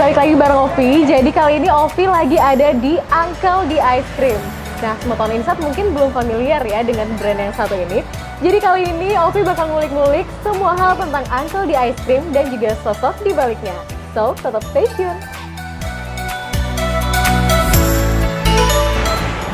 balik lagi bareng Ovi. Jadi kali ini Ovi lagi ada di Uncle di Ice Cream. Nah, Sobat Insat mungkin belum familiar ya dengan brand yang satu ini. Jadi kali ini Ovi bakal ngulik-ngulik semua hal tentang Uncle di Ice Cream dan juga sosok di baliknya. So, tetap stay tune.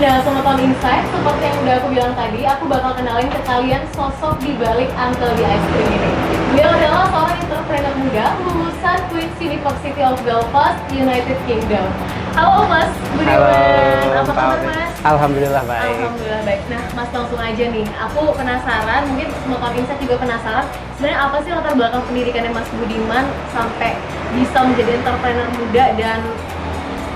Nah, Sobat Insight, seperti yang udah aku bilang tadi, aku bakal kenalin ke kalian sosok di balik Uncle di Ice Cream ini. Beliau adalah seorang entrepreneur muda lulusan Queen's University of Belfast, United Kingdom. Halo Mas Budiman, apa kabar Mas? Alhamdulillah baik. Alhamdulillah baik. Nah, Mas langsung aja nih. Aku penasaran, mungkin Sobat Insight juga penasaran. Sebenarnya apa sih latar belakang pendidikannya Mas Budiman sampai bisa menjadi entrepreneur muda dan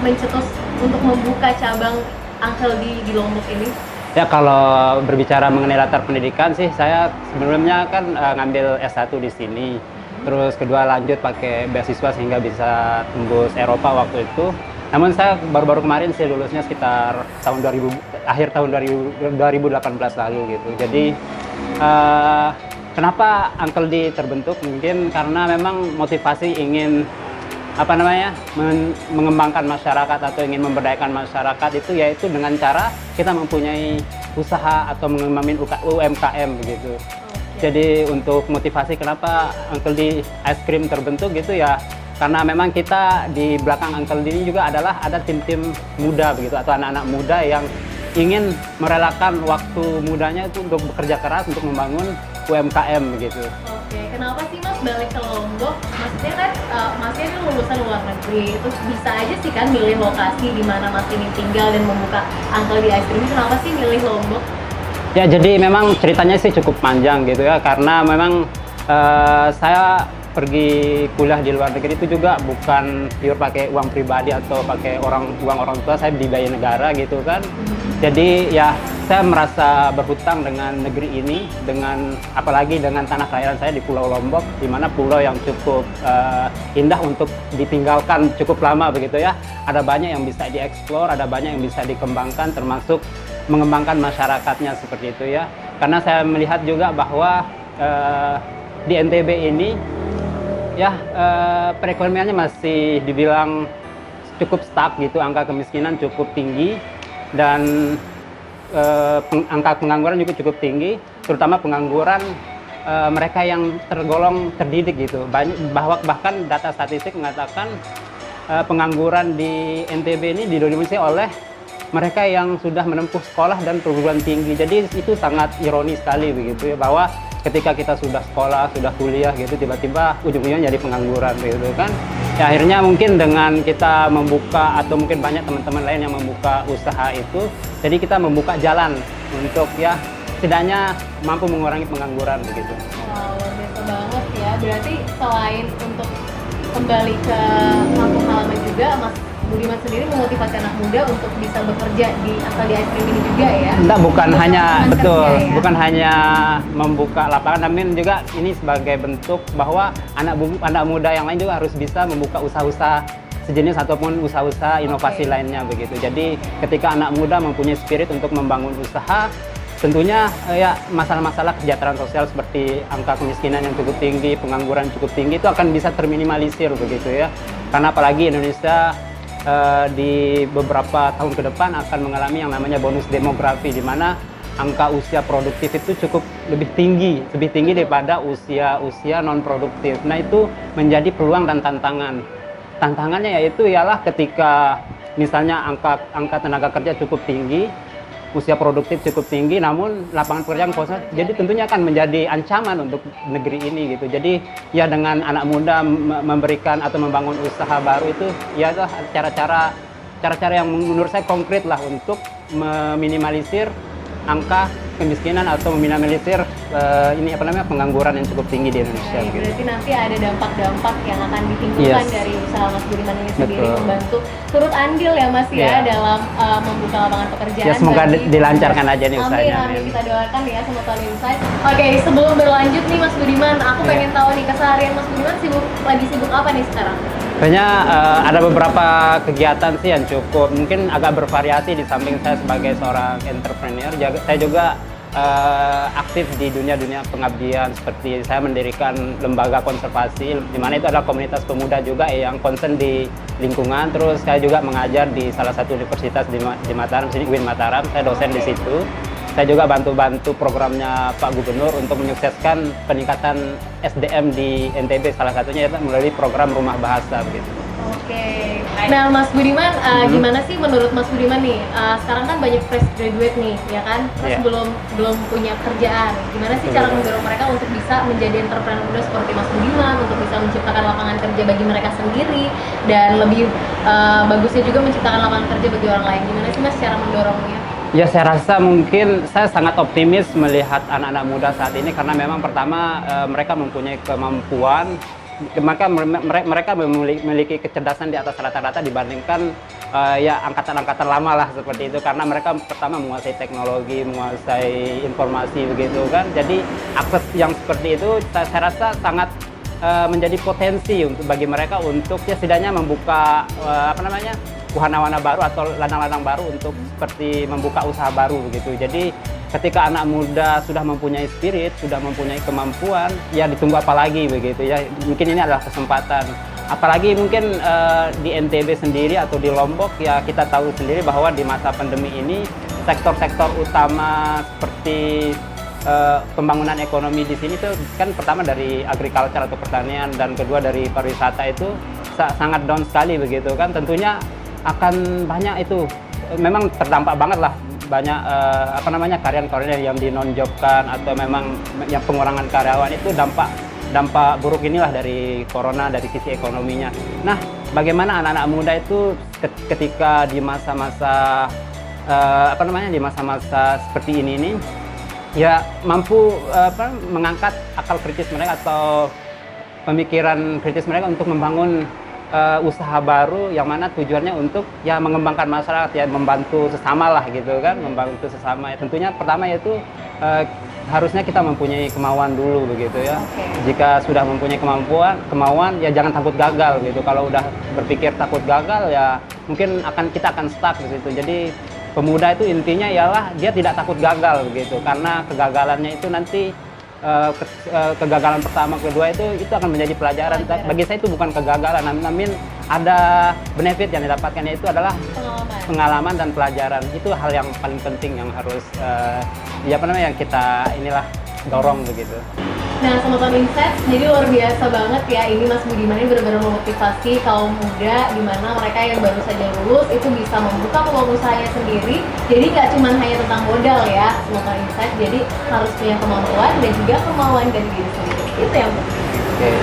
mencetus untuk membuka cabang Uncle di Lombok ini? Ya, kalau berbicara mengenai latar pendidikan sih, saya sebelumnya kan ngambil S1 di sini. Terus kedua lanjut pakai beasiswa sehingga bisa tembus Eropa waktu itu. Namun saya baru-baru kemarin sih lulusnya sekitar tahun 2000, akhir tahun 2018 lalu gitu. Jadi kenapa Uncle D terbentuk? Mungkin karena memang motivasi ingin mengembangkan masyarakat atau ingin memberdayakan masyarakat itu yaitu dengan cara kita mempunyai usaha atau mengembangkan UMKM begitu. Jadi untuk motivasi kenapa Uncle D Ice Cream terbentuk gitu ya, karena memang kita di belakang Uncle D ini juga ada tim-tim muda begitu atau anak-anak muda yang ingin merelakan waktu mudanya itu untuk bekerja keras untuk membangun UMKM begitu. Oke, kenapa sih Mas balik ke Lombok? Maksudnya kan Masnya ini lulusan luar negeri, terus bisa aja sih kan milih lokasi di mana Mas ini tinggal dan membuka Uncle di Ice Cream. Kenapa sih milih Lombok? Ya, jadi memang ceritanya sih cukup panjang gitu ya, karena memang saya pergi kuliah di luar negeri itu juga bukan pure pakai uang pribadi atau pakai uang orang tua, saya dibiayai negara gitu kan. Jadi ya saya merasa berhutang dengan negeri ini, dengan apalagi dengan tanah kelahiran saya di Pulau Lombok, di mana pulau yang cukup indah untuk ditinggalkan cukup lama begitu ya. Ada banyak yang bisa dieksplor, ada banyak yang bisa dikembangkan, termasuk mengembangkan masyarakatnya seperti itu ya. Karena saya melihat juga bahwa di NTB ini ya perekonomiannya masih dibilang cukup stuck gitu, angka kemiskinan cukup tinggi dan angka pengangguran juga cukup tinggi, terutama pengangguran mereka yang tergolong terdidik gitu. Bahkan data statistik mengatakan pengangguran di NTB ini didominasi oleh mereka yang sudah menempuh sekolah dan perguruan tinggi. Jadi itu sangat ironis sekali begitu ya, bahwa ketika kita sudah sekolah, sudah kuliah gitu, tiba-tiba ujung-ujungnya jadi pengangguran gitu kan. Ya, akhirnya mungkin dengan kita membuka atau mungkin banyak teman-teman lain yang membuka usaha itu, jadi kita membuka jalan untuk ya setidaknya mampu mengurangi pengangguran begitu. Wow, luar biasa banget ya. Berarti selain untuk kembali ke kampung halaman juga, Mas Budiman sendiri memotivasi anak muda untuk bisa bekerja di Uncle di Ice Cream ini juga ya? Enggak, bukan hanya betul, ya? bukan hanya membuka lapangan, namun juga ini sebagai bentuk bahwa anak muda yang lain juga harus bisa membuka usaha-usaha sejenis ataupun usaha-usaha inovasi lainnya begitu. Jadi ketika anak muda mempunyai spirit untuk membangun usaha, tentunya ya masalah-masalah kesejahteraan sosial seperti angka kemiskinan yang cukup tinggi, pengangguran cukup tinggi itu akan bisa terminimalisir begitu ya. Karena apalagi Indonesia di beberapa tahun ke depan akan mengalami yang namanya bonus demografi, di mana angka usia produktif itu cukup lebih tinggi daripada usia non produktif. Nah, itu menjadi peluang dan tantangan. Tantangannya yaitu ialah ketika misalnya angka tenaga kerja cukup tinggi, usia produktif cukup tinggi, namun lapangan pekerjaan kosong, jadi tentunya akan menjadi ancaman untuk negeri ini gitu. Jadi ya dengan anak muda memberikan atau membangun usaha baru itu ya cara-cara yang menurut saya konkret lah untuk meminimalisir angka kemiskinan atau meminimalisir pengangguran yang cukup tinggi di Indonesia. Oke, berarti nanti ada dampak-dampak yang akan ditimbulkan dari usaha Mas Budiman ini sendiri, membantu turut andil ya Mas ya dalam membuka lapangan pekerjaan. Ya, semoga dilancarkan aja nih usahanya. Amin, kita doakan ya Sobat Insight. Oke, sebelum berlanjut nih Mas Budiman, aku pengen tahu nih keseharian Mas Budiman lagi sibuk apa nih sekarang? Sebenarnya ada beberapa kegiatan sih yang cukup mungkin agak bervariasi. Di samping saya sebagai seorang entrepreneur, saya juga aktif di dunia pengabdian, seperti saya mendirikan lembaga konservasi, di mana itu adalah komunitas pemuda juga yang concern di lingkungan. Terus saya juga mengajar di salah satu universitas di Mataram, sini UIN Mataram, saya dosen di situ. Saya juga bantu programnya Pak Gubernur untuk menyukseskan peningkatan SDM di NTB, salah satunya melalui program Rumah Bahasa begitu. Oke. Nah, Mas Budiman, gimana sih menurut Mas Budiman nih? Sekarang kan banyak fresh graduate nih, ya kan? Terus belum punya kerjaan. Gimana sih cara mendorong mereka untuk bisa menjadi entrepreneur muda seperti Mas Budiman, untuk bisa menciptakan lapangan kerja bagi mereka sendiri, dan lebih bagusnya juga menciptakan lapangan kerja bagi orang lain. Gimana sih Mas cara mendorongnya? Ya, saya rasa mungkin saya sangat optimis melihat anak-anak muda saat ini, karena memang pertama mereka mempunyai kemampuan, mereka memiliki kecerdasan di atas rata-rata dibandingkan ya angkatan-angkatan lama lah seperti itu, karena mereka pertama menguasai teknologi, menguasai informasi begitu kan. Jadi akses yang seperti itu saya rasa sangat menjadi potensi untuk bagi mereka untuk ya setidaknya membuka wahana-wahana baru atau ladang-ladang baru untuk seperti membuka usaha baru begitu. Jadi ketika anak muda sudah mempunyai spirit, sudah mempunyai kemampuan, ya ditunggu apa lagi begitu ya. Mungkin ini adalah kesempatan. Apalagi mungkin di NTB sendiri atau di Lombok, ya kita tahu sendiri bahwa di masa pandemi ini sektor-sektor utama seperti pembangunan ekonomi di sini tuh kan pertama dari agriculture atau pertanian, dan kedua dari pariwisata itu sangat down sekali begitu kan. Tentunya akan banyak itu memang terdampak banget lah, banyak karyawan-karyawan yang dinonjobkan atau memang yang pengurangan karyawan, itu dampak buruk inilah dari corona dari sisi ekonominya. Nah, bagaimana anak-anak muda itu ketika di masa-masa di masa-masa seperti ini nih ya mampu mengangkat akal kritis mereka atau pemikiran kritis mereka untuk membangun usaha baru yang mana tujuannya untuk ya mengembangkan masyarakat, ya membantu sesama lah gitu kan, membantu sesama. Tentunya pertama yaitu harusnya kita mempunyai kemauan dulu begitu ya. Jika sudah mempunyai kemauan ya jangan takut gagal gitu. Kalau udah berpikir takut gagal ya mungkin kita akan stuck di situ. Jadi pemuda itu intinya ialah dia tidak takut gagal begitu, karena kegagalannya itu nanti kegagalan pertama, kedua itu akan menjadi pelajaran. Bagi saya itu bukan kegagalan, namun ada benefit yang didapatkan, yaitu adalah pengalaman dan pelajaran. Itu hal yang paling penting yang harus yang kita dorong begitu. Nah, Sobat Insight, jadi luar biasa banget ya, ini Mas Budiman ini benar-benar memotivasi kaum muda, di mana mereka yang baru saja lulus itu bisa membuka peluang usahanya sendiri. Jadi nggak cuma hanya tentang modal ya, Sobat Insight, jadi harus punya kemampuan dan juga kemauan dari diri sendiri. Itu yang penting.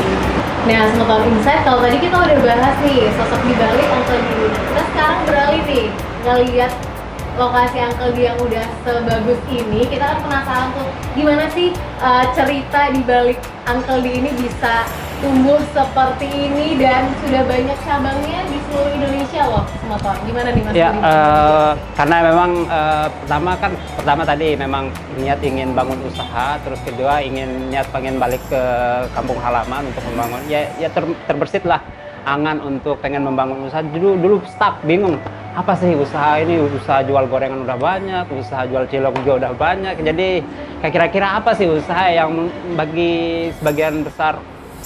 Nah, Sobat Insight, kalau tadi kita udah bahas nih sosok di balik Uncle D. Kita sekarang beralih nih ngelihat lokasi Uncle D yang udah sebagus ini. Kita kan penasaran tuh gimana sih cerita di balik Uncle D ini bisa tumbuh seperti ini dan sudah banyak cabangnya di seluruh Indonesia loh, Motor. Gimana nih Mas? Ya, karena memang pertama tadi memang niat ingin bangun usaha, terus kedua pengen balik ke kampung halaman untuk membangun. Ya terbersit lah angan untuk pengen membangun usaha. Dulu stuck, bingung. Apa sih usaha ini? Usaha jual gorengan udah banyak, usaha jual cilok juga udah banyak. Jadi kira-kira apa sih usaha yang bagi sebagian besar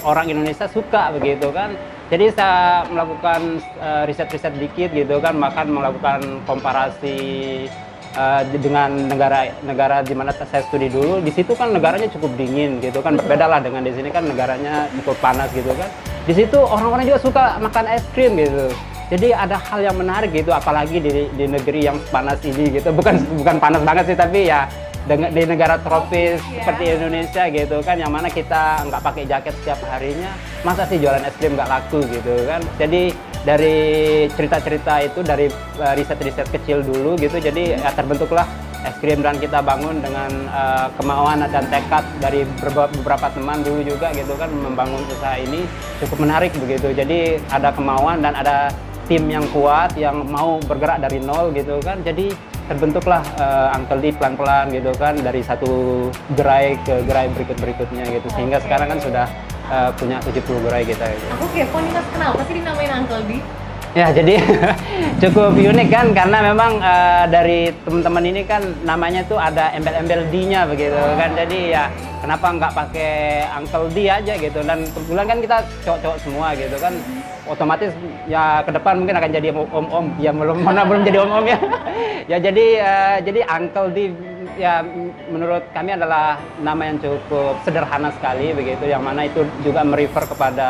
orang Indonesia suka begitu kan? Jadi saya melakukan riset-riset dikit gitu kan, bahkan melakukan komparasi dengan negara di mana saya studi dulu. Di situ kan negaranya cukup dingin gitu kan, berbeda lah dengan di sini kan negaranya cukup panas gitu kan. Di situ orang-orang juga suka makan es krim gitu. Jadi ada hal yang menarik gitu, apalagi di negeri yang panas ini gitu. Bukan panas banget sih, tapi ya di negara tropis seperti Indonesia gitu kan, yang mana kita nggak pakai jaket setiap harinya, masa sih jualan es krim nggak laku gitu kan. Jadi dari cerita-cerita itu, dari riset-riset kecil dulu gitu, jadi ya terbentuklah es krim, dan kita bangun dengan kemauan dan tekad dari beberapa teman dulu juga gitu kan, membangun usaha ini cukup menarik begitu. Jadi ada kemauan dan ada tim yang kuat yang mau bergerak dari nol gitu kan. Jadi terbentuklah Uncle D pelan-pelan gitu kan, dari satu gerai ke gerai berikutnya gitu, sehingga sekarang kan sudah punya 70 gerai kita gitu. Aku kepo nih Mas, kenapa sih dinamain Uncle D? Ya, jadi cukup unik kan karena memang dari teman-teman ini kan namanya tuh ada embel-embel D-nya begitu kan. Jadi ya kenapa nggak pakai Uncle D aja gitu, dan kebetulan kan kita cowok-cowok semua gitu kan. Otomatis ya ke depan mungkin akan jadi om-om, ya belum jadi om-om ya. Ya jadi Uncle D ya menurut kami adalah nama yang cukup sederhana sekali begitu, yang mana itu juga merefer kepada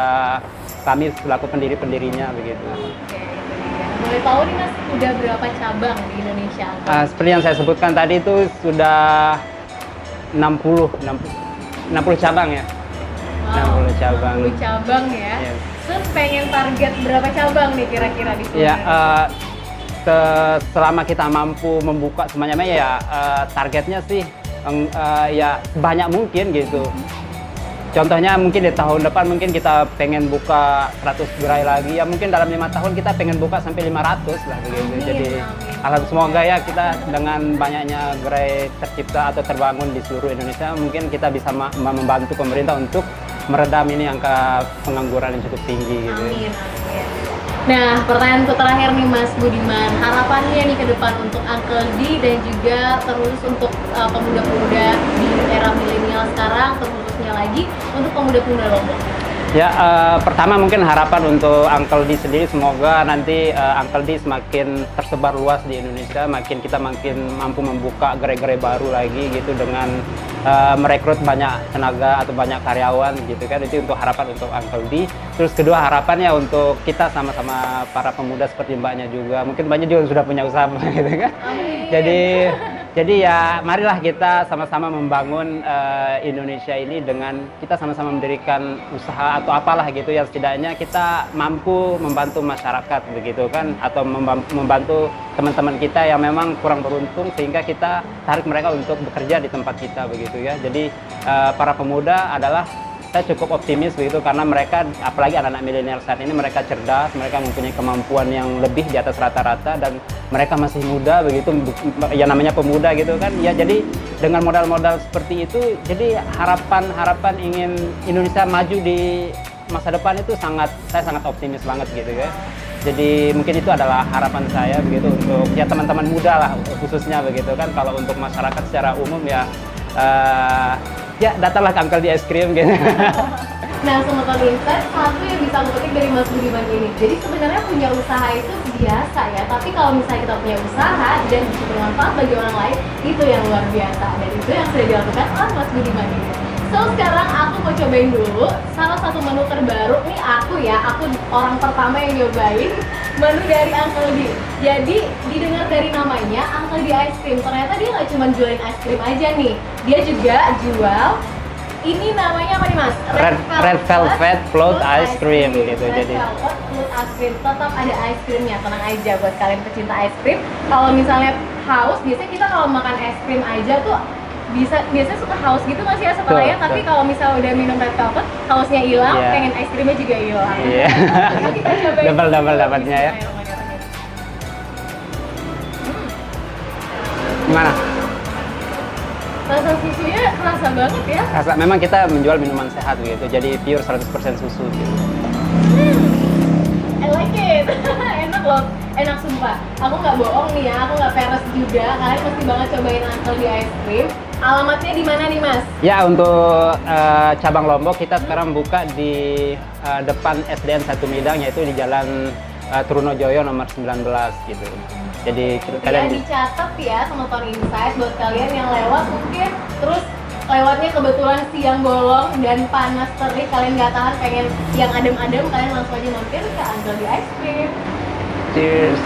kami selaku pendiri-pendirinya begitu. Oke, boleh tahu nih Mas, udah berapa cabang di Indonesia? Seperti yang saya sebutkan tadi itu sudah 60 cabang ya. Wow, 60 cabang. 60 cabang ya. Yes. Terus pengen target berapa cabang nih kira-kira di sini? Ya, selama kita mampu membuka semuanya ya targetnya sih ya sebanyak mungkin gitu. Contohnya mungkin di tahun depan mungkin kita pengen buka 100 gerai lagi, ya mungkin dalam 5 tahun kita pengen buka sampai 500 lah begitu. Amin, Jadi alhamdulillah semoga ya kita dengan banyaknya gerai tercipta atau terbangun di seluruh Indonesia, mungkin kita bisa membantu pemerintah untuk meredam ini angka pengangguran yang cukup tinggi gitu. Amin, amin. Nah, pertanyaanku terakhir nih Mas Budiman, harapannya nih ke depan untuk Uncle D dan juga terus untuk pemuda-pemuda di era milenial sekarang, terkhususnya lagi untuk pemuda-pemuda Lombok. Ya, pertama mungkin harapan untuk Uncle D sendiri, semoga nanti Uncle D semakin tersebar luas di Indonesia, kita makin mampu membuka gerai-gerai baru lagi gitu dengan merekrut banyak tenaga atau banyak karyawan gitu kan. Itu untuk harapan untuk Uncle D. Terus kedua harapannya untuk kita sama-sama para pemuda seperti Mbaknya juga, mungkin Mbaknya juga sudah punya usaha gitu kan. Amin. Jadi ya marilah kita sama-sama membangun Indonesia ini dengan kita sama-sama mendirikan usaha atau apalah gitu, ya setidaknya kita mampu membantu masyarakat begitu kan, atau membantu teman-teman kita yang memang kurang beruntung sehingga kita tarik mereka untuk bekerja di tempat kita begitu ya. Jadi para pemuda adalah, saya cukup optimis begitu karena mereka, apalagi anak-anak milenial saat ini, mereka cerdas, mereka mempunyai kemampuan yang lebih di atas rata-rata dan mereka masih muda begitu, ya namanya pemuda gitu kan. Ya jadi dengan modal-modal seperti itu, jadi harapan ingin Indonesia maju di masa depan itu saya sangat optimis banget gitu ya. Jadi mungkin itu adalah harapan saya begitu untuk ya teman-teman muda lah khususnya begitu kan. Kalau untuk masyarakat secara umum ya ya datanglah ke Uncle D Ice Cream gitu. Nah, Sobat Insight, satu yang bisa aku petik dari Mas Budiman ini, jadi sebenarnya punya usaha itu biasa ya, tapi kalau misalnya kita punya usaha dan bisa bermanfaat bagi orang lain, itu yang luar biasa, dan itu yang sudah dilakukan oleh Mas Budiman ini. So, sekarang aku mau cobain dulu salah satu menu terbaru, nih aku orang pertama yang nyobain menu dari Uncle D. Jadi, didengar dari namanya Uncle D Ice Cream, ternyata dia nggak cuma jualin ice cream aja nih, dia juga jual, ini namanya apa nih Mas? Red Velvet Float Ice Cream gitu. Red Jadi Velvet Float Ice Cream, tetap ada ice creamnya, tenang aja buat kalian pecinta ice cream. Kalau misalnya haus, biasanya kita kalau makan es krim aja tuh biasanya suka haus gitu nggak sih ya setelahnya, tapi kalau misalnya udah minum Red Velvet, hausnya hilang, pengen es krimnya juga hilang. Iya. Kita cobain Double dapatnya ya. Gimana? Rasa susunya kerasa banget ya. Memang kita menjual minuman sehat gitu, jadi pure 100% susu gitu. I like it. Enak loh, enak sumpah. Aku nggak bohong nih ya, aku nggak peres juga. Kalian mesti banget cobain Uncle D Ice Cream. Alamatnya di mana nih Mas? Ya, untuk cabang Lombok kita sekarang buka di depan SDN 1 Midang, yaitu di Jalan Trunojoyo nomor 19 gitu. Jadi kalian dicatat ya sama Tony Insight buat kalian yang lewat mungkin terus lewatnya kebetulan siang bolong dan panas terik, kalian nggak tahan pengen yang adem-adem, kalian langsung aja mampir ke Uncle D Ice Cream. Cheers.